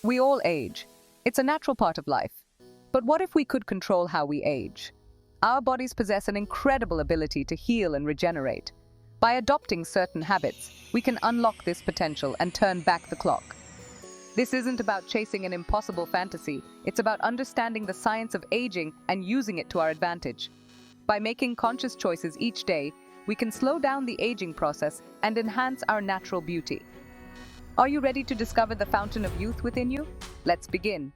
We all age. It's a natural part of life. But what if we could control how we age? Our bodies possess an incredible ability to heal and regenerate. By adopting certain habits, we can unlock this potential and turn back the clock. This isn't about chasing an impossible fantasy. It's about understanding the science of aging and using it to our advantage. By making conscious choices each day, we can slow down the aging process and enhance our natural beauty. Are you ready to discover the fountain of youth within you? Let's begin.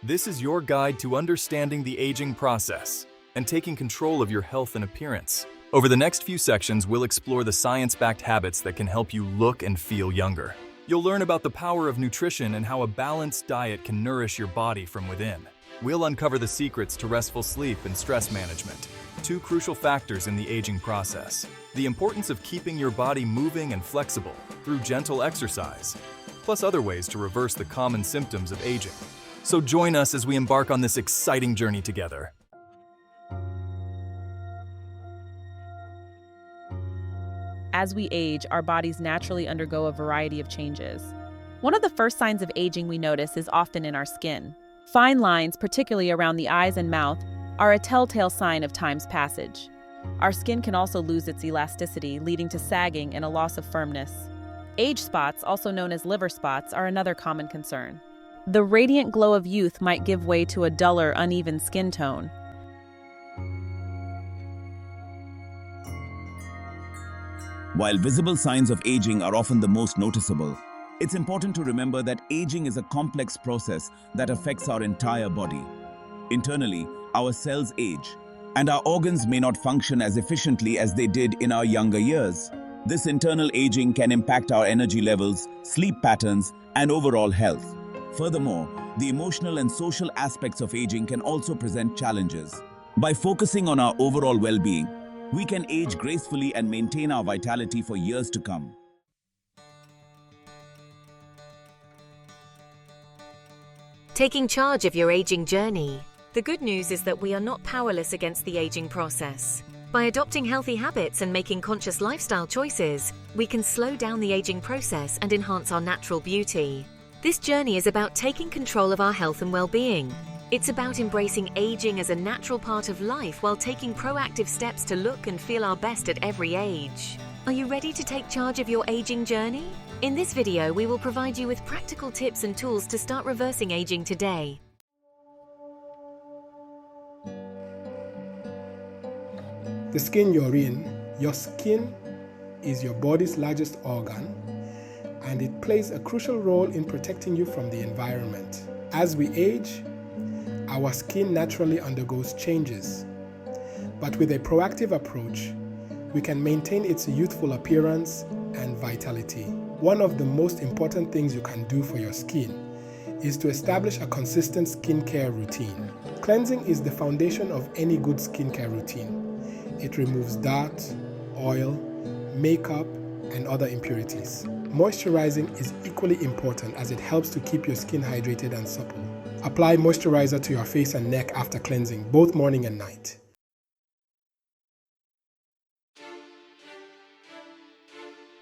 This is your guide to understanding the aging process and taking control of your health and appearance. Over the next few sections, we'll explore the science-backed habits that can help you look and feel younger. You'll learn about the power of nutrition and how a balanced diet can nourish your body from within. We'll uncover the secrets to restful sleep and stress management, two crucial factors in the aging process. The importance of keeping your body moving and flexible through gentle exercise, plus other ways to reverse the common symptoms of aging. So join us as we embark on this exciting journey together. As we age, our bodies naturally undergo a variety of changes. One of the first signs of aging we notice is often in our skin. Fine lines, particularly around the eyes and mouth, are a telltale sign of time's passage. Our skin can also lose its elasticity, leading to sagging and a loss of firmness. Age spots, also known as liver spots, are another common concern. The radiant glow of youth might give way to a duller, uneven skin tone. While visible signs of aging are often the most noticeable, it's important to remember that aging is a complex process that affects our entire body. Internally, our cells age, and our organs may not function as efficiently as they did in our younger years. This internal aging can impact our energy levels, sleep patterns, and overall health. Furthermore, the emotional and social aspects of aging can also present challenges. By focusing on our overall well-being, we can age gracefully and maintain our vitality for years to come. Taking charge of your aging journey. The good news is that we are not powerless against the aging process. By adopting healthy habits and making conscious lifestyle choices, we can slow down the aging process and enhance our natural beauty. This journey is about taking control of our health and well-being. It's about embracing aging as a natural part of life while taking proactive steps to look and feel our best at every age. Are you ready to take charge of your aging journey? In this video, we will provide you with practical tips and tools to start reversing aging today. The skin you're in, your skin is your body's largest organ, and it plays a crucial role in protecting you from the environment. As we age, our skin naturally undergoes changes, but with a proactive approach, we can maintain its youthful appearance and vitality. One of the most important things you can do for your skin is to establish a consistent skincare routine. Cleansing is the foundation of any good skincare routine. It removes dirt, oil, makeup, and other impurities. Moisturizing is equally important as it helps to keep your skin hydrated and supple. Apply moisturizer to your face and neck after cleansing, both morning and night.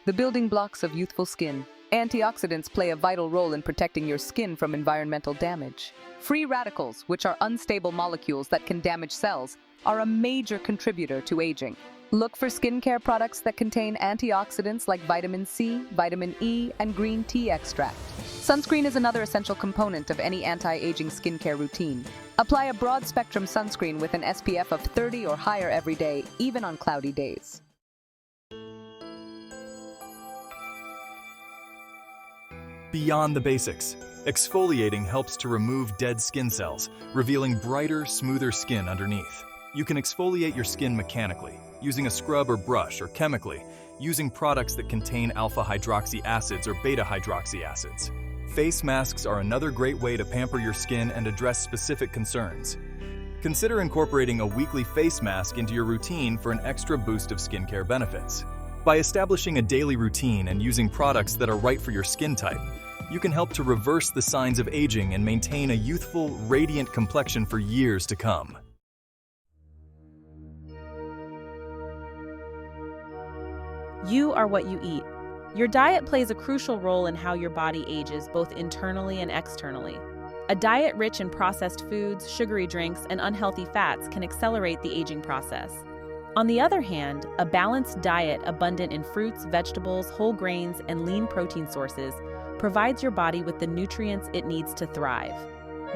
The building blocks of youthful skin. Antioxidants play a vital role in protecting your skin from environmental damage. Free radicals, which are unstable molecules that can damage cells, are a major contributor to aging. Look for skincare products that contain antioxidants like vitamin C, vitamin E, and green tea extract. Sunscreen is another essential component of any anti-aging skincare routine. Apply a broad-spectrum sunscreen with an SPF of 30 or higher every day, even on cloudy days. Beyond the basics, exfoliating helps to remove dead skin cells, revealing brighter, smoother skin underneath. You can exfoliate your skin mechanically, using a scrub or brush, or chemically, using products that contain alpha-hydroxy acids or beta-hydroxy acids. Face masks are another great way to pamper your skin and address specific concerns. Consider incorporating a weekly face mask into your routine for an extra boost of skincare benefits. By establishing a daily routine and using products that are right for your skin type, you can help to reverse the signs of aging and maintain a youthful, radiant complexion for years to come. You are what you eat. Your diet plays a crucial role in how your body ages, both internally and externally. A diet rich in processed foods, sugary drinks, and unhealthy fats can accelerate the aging process. On the other hand, a balanced diet abundant in fruits, vegetables, whole grains, and lean protein sources provides your body with the nutrients it needs to thrive.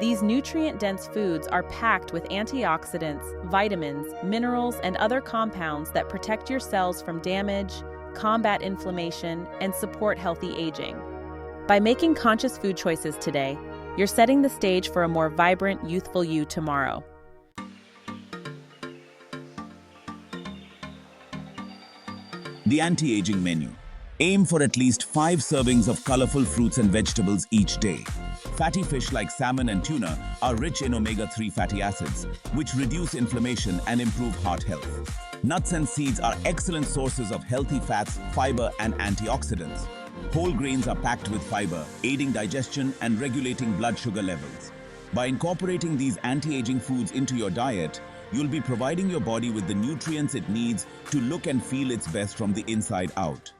These nutrient-dense foods are packed with antioxidants, vitamins, minerals, and other compounds that protect your cells from damage, combat inflammation, and support healthy aging. By making conscious food choices today, you're setting the stage for a more vibrant, youthful you tomorrow. The anti-aging menu. Aim for at least 5 servings of colorful fruits and vegetables each day. Fatty fish like salmon and tuna are rich in omega-3 fatty acids, which reduce inflammation and improve heart health. Nuts and seeds are excellent sources of healthy fats, fiber, and antioxidants. Whole grains are packed with fiber, aiding digestion and regulating blood sugar levels. By incorporating these anti-aging foods into your diet, you'll be providing your body with the nutrients it needs to look and feel its best from the inside out.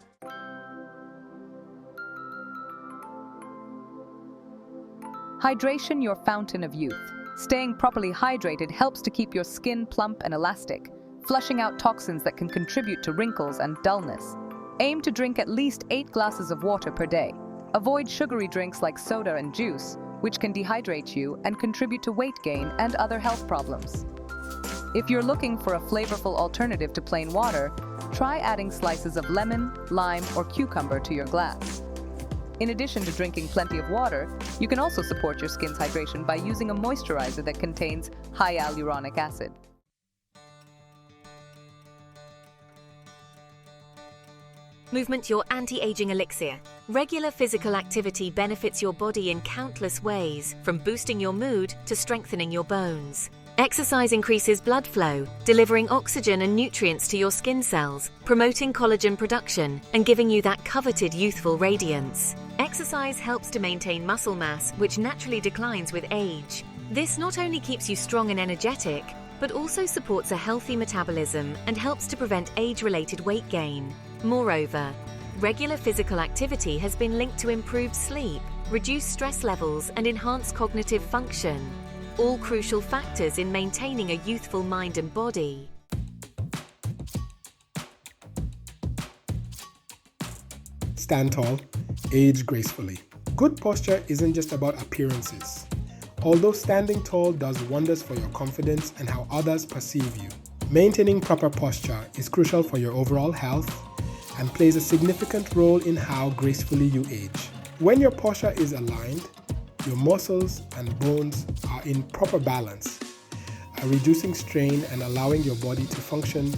Hydration, your fountain of youth. Staying properly hydrated helps to keep your skin plump and elastic, flushing out toxins that can contribute to wrinkles and dullness. Aim to drink at least 8 glasses of water per day. Avoid sugary drinks like soda and juice, which can dehydrate you and contribute to weight gain and other health problems. If you're looking for a flavorful alternative to plain water, try adding slices of lemon, lime, or cucumber to your glass. In addition to drinking plenty of water, you can also support your skin's hydration by using a moisturizer that contains high hyaluronic acid. Movement, your anti-aging elixir. Regular physical activity benefits your body in countless ways, from boosting your mood to strengthening your bones. Exercise increases blood flow, delivering oxygen and nutrients to your skin cells, promoting collagen production, and giving you that coveted youthful radiance. Exercise helps to maintain muscle mass, which naturally declines with age. This not only keeps you strong and energetic, but also supports a healthy metabolism and helps to prevent age-related weight gain. Moreover, regular physical activity has been linked to improved sleep, reduced stress levels, and enhanced cognitive function. All crucial factors in maintaining a youthful mind and body. Stand tall, age gracefully. Good posture isn't just about appearances. Although standing tall does wonders for your confidence and how others perceive you, maintaining proper posture is crucial for your overall health and plays a significant role in how gracefully you age. When your posture is aligned, your muscles and bones are in proper balance, reducing strain and allowing your body to function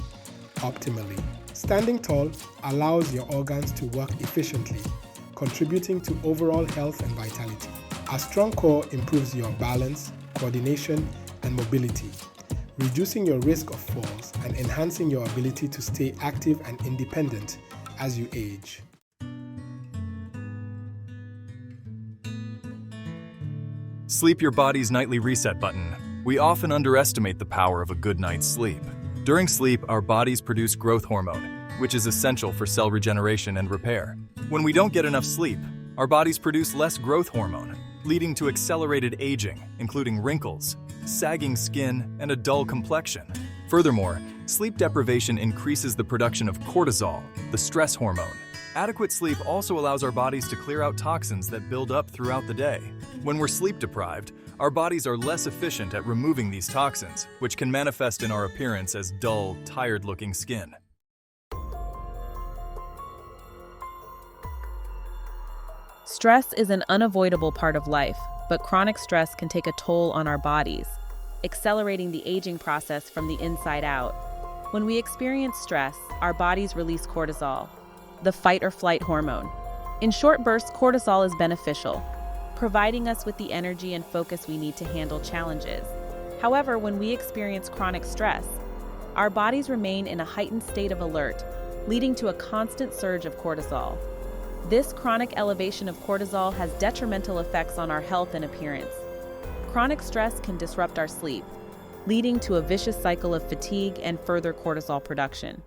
optimally. Standing tall allows your organs to work efficiently, contributing to overall health and vitality. A strong core improves your balance, coordination, and mobility, reducing your risk of falls and enhancing your ability to stay active and independent as you age. Sleep, your body's nightly reset button. We often underestimate the power of a good night's sleep. During sleep, our bodies produce growth hormone, which is essential for cell regeneration and repair. When we don't get enough sleep, our bodies produce less growth hormone, leading to accelerated aging, including wrinkles, sagging skin, and a dull complexion. Furthermore, sleep deprivation increases the production of cortisol, the stress hormone. Adequate sleep also allows our bodies to clear out toxins that build up throughout the day. When we're sleep deprived, our bodies are less efficient at removing these toxins, which can manifest in our appearance as dull, tired-looking skin. Stress is an unavoidable part of life, but chronic stress can take a toll on our bodies, accelerating the aging process from the inside out. When we experience stress, our bodies release cortisol, the fight or flight hormone. In short bursts, cortisol is beneficial, providing us with the energy and focus we need to handle challenges. However, when we experience chronic stress, our bodies remain in a heightened state of alert, leading to a constant surge of cortisol. This chronic elevation of cortisol has detrimental effects on our health and appearance. Chronic stress can disrupt our sleep, leading to a vicious cycle of fatigue and further cortisol production.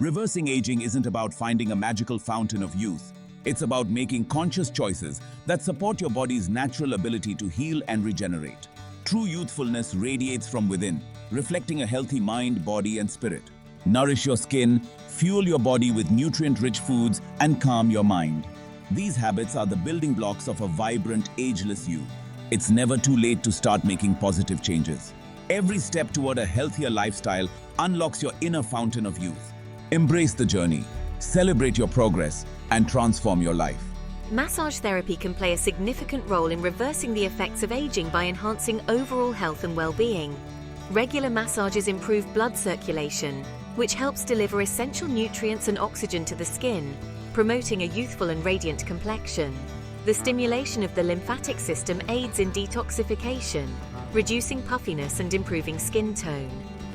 Reversing aging isn't about finding a magical fountain of youth. It's about making conscious choices that support your body's natural ability to heal and regenerate. True youthfulness radiates from within, reflecting a healthy mind, body, and spirit. Nourish your skin, fuel your body with nutrient-rich foods, and calm your mind. These habits are the building blocks of a vibrant, ageless you. It's never too late to start making positive changes. Every step toward a healthier lifestyle unlocks your inner fountain of youth. Embrace the journey, celebrate your progress, and transform your life. Massage therapy can play a significant role in reversing the effects of aging by enhancing overall health and well-being. Regular massages improve blood circulation, which helps deliver essential nutrients and oxygen to the skin, promoting a youthful and radiant complexion. The stimulation of the lymphatic system aids in detoxification, reducing puffiness and improving skin tone.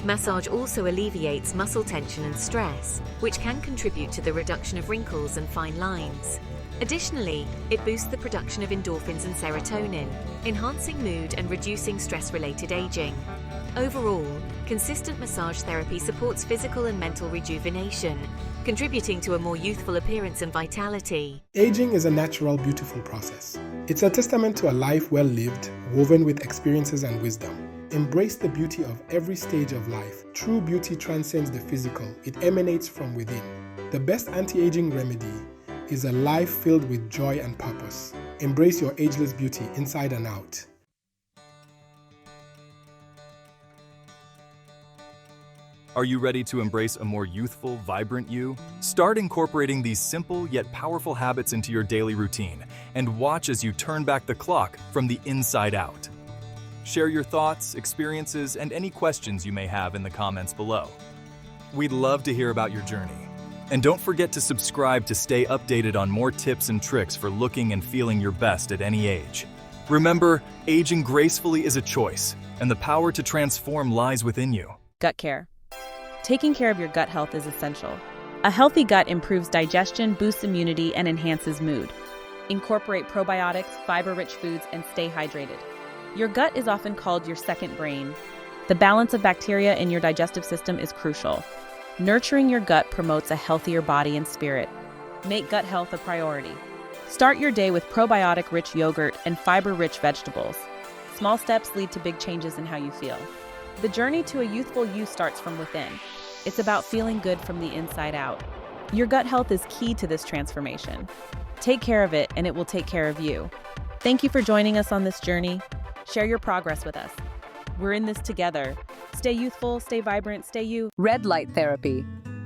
Massage also alleviates muscle tension and stress, which can contribute to the reduction of wrinkles and fine lines. Additionally, it boosts the production of endorphins and serotonin, enhancing mood and reducing stress-related aging. Overall, consistent massage therapy supports physical and mental rejuvenation, contributing to a more youthful appearance and vitality. Aging is a natural, beautiful process. It's a testament to a life well lived, woven with experiences and wisdom. Embrace the beauty of every stage of life. True beauty transcends the physical. It emanates from within. The best anti-aging remedy is a life filled with joy and purpose. Embrace your ageless beauty inside and out. Are you ready to embrace a more youthful, vibrant you? Start incorporating these simple yet powerful habits into your daily routine and watch as you turn back the clock from the inside out. Share your thoughts, experiences, and any questions you may have in the comments below. We'd love to hear about your journey. And don't forget to subscribe to stay updated on more tips and tricks for looking and feeling your best at any age. Remember, aging gracefully is a choice, and the power to transform lies within you. Gut care. Taking care of your gut health is essential. A healthy gut improves digestion, boosts immunity, and enhances mood. Incorporate probiotics, fiber-rich foods, and stay hydrated. Your gut is often called your second brain. The balance of bacteria in your digestive system is crucial. Nurturing your gut promotes a healthier body and spirit. Make gut health a priority. Start your day with probiotic-rich yogurt and fiber-rich vegetables. Small steps lead to big changes in how you feel. The journey to a youthful you starts from within. It's about feeling good from the inside out. Your gut health is key to this transformation. Take care of it, and it will take care of you. Thank you for joining us on this journey. Share your progress with us. We're in this together. Stay youthful, stay vibrant, stay you. Red light therapy.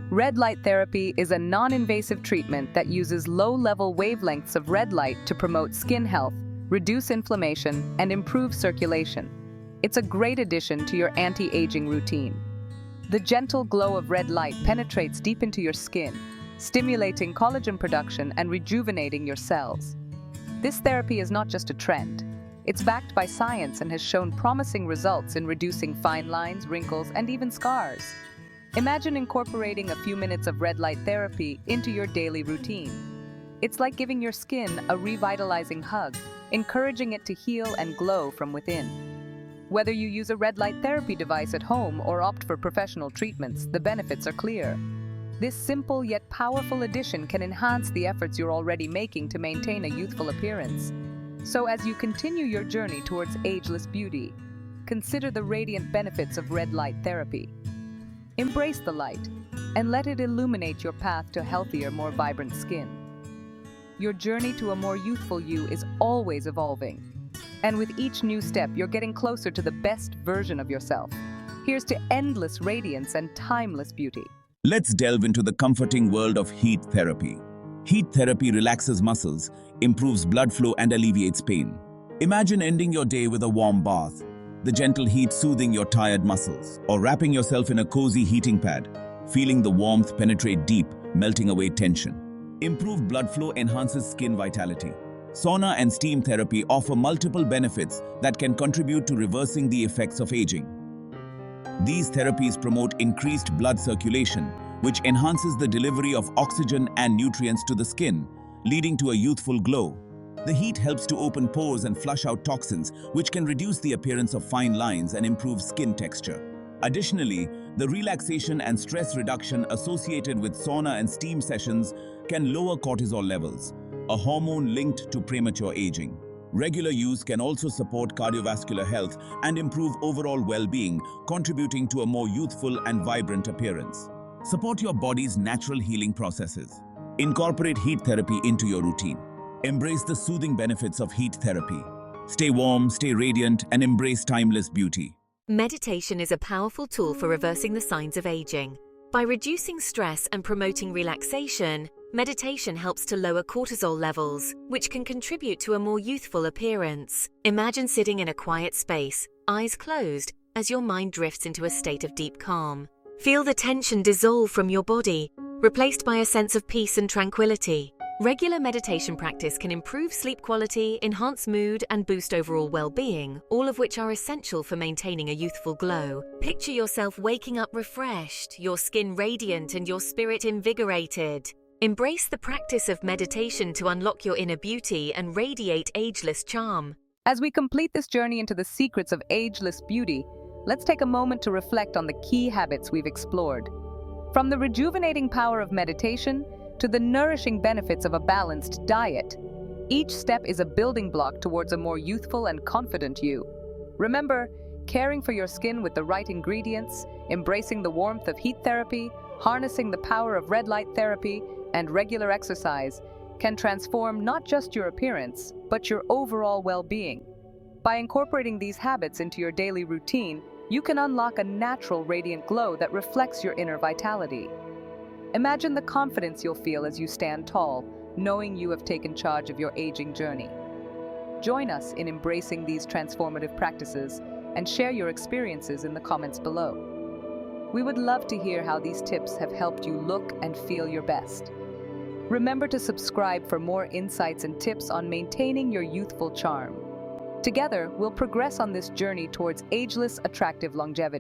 Red light therapy is a non-invasive treatment that uses low-level wavelengths of red light to promote skin health, reduce inflammation, and improve circulation. It's a great addition to your anti-aging routine. The gentle glow of red light penetrates deep into your skin, stimulating collagen production and rejuvenating your cells. This therapy is not just a trend. It's backed by science and has shown promising results in reducing fine lines, wrinkles, and even scars. Imagine incorporating a few minutes of red light therapy into your daily routine. It's like giving your skin a revitalizing hug, encouraging it to heal and glow from within. Whether you use a red light therapy device at home or opt for professional treatments, the benefits are clear. This simple yet powerful addition can enhance the efforts you're already making to maintain a youthful appearance. So as you continue your journey towards ageless beauty, consider the radiant benefits of red light therapy. Embrace the light and let it illuminate your path to healthier, more vibrant skin. Your journey to a more youthful you is always evolving. And with each new step, you're getting closer to the best version of yourself. Here's to endless radiance and timeless beauty. Let's delve into the comforting world of heat therapy. Heat therapy relaxes muscles, improves blood flow, and alleviates pain. Imagine ending your day with a warm bath, the gentle heat soothing your tired muscles, or wrapping yourself in a cozy heating pad, feeling the warmth penetrate deep, melting away tension. Improved blood flow enhances skin vitality. Sauna and steam therapy offer multiple benefits that can contribute to reversing the effects of aging. These therapies promote increased blood circulation, which enhances the delivery of oxygen and nutrients to the skin, leading to a youthful glow. The heat helps to open pores and flush out toxins, which can reduce the appearance of fine lines and improve skin texture. Additionally, The relaxation and stress reduction associated with sauna and steam sessions can lower cortisol levels, a hormone linked to premature aging. Regular use can also support cardiovascular health and improve overall well-being, contributing to a more youthful and vibrant appearance. Support your body's natural healing processes. Incorporate heat therapy into your routine. Embrace the soothing benefits of heat therapy. Stay warm, stay radiant, and embrace timeless beauty. Meditation is a powerful tool for reversing the signs of aging. By reducing stress and promoting relaxation, meditation helps to lower cortisol levels, which can contribute to a more youthful appearance. Imagine sitting in a quiet space, eyes closed, as your mind drifts into a state of deep calm. Feel the tension dissolve from your body, replaced by a sense of peace and tranquility. Regular meditation practice can improve sleep quality, enhance mood, and boost overall well-being, all of which are essential for maintaining a youthful glow. Picture yourself waking up refreshed, your skin radiant, and your spirit invigorated. Embrace the practice of meditation to unlock your inner beauty and radiate ageless charm. As we complete this journey into the secrets of ageless beauty, let's take a moment to reflect on the key habits we've explored. From the rejuvenating power of meditation to the nourishing benefits of a balanced diet, each step is a building block towards a more youthful and confident you. Remember, caring for your skin with the right ingredients, embracing the warmth of heat therapy, harnessing the power of red light therapy, and regular exercise can transform not just your appearance, but your overall well-being. By incorporating these habits into your daily routine, you can unlock a natural radiant glow that reflects your inner vitality. Imagine the confidence you'll feel as you stand tall, knowing you have taken charge of your aging journey. Join us in embracing these transformative practices and share your experiences in the comments below. We would love to hear how these tips have helped you look and feel your best. Remember to subscribe for more insights and tips on maintaining your youthful charm. Together, we'll progress on this journey towards ageless, attractive longevity.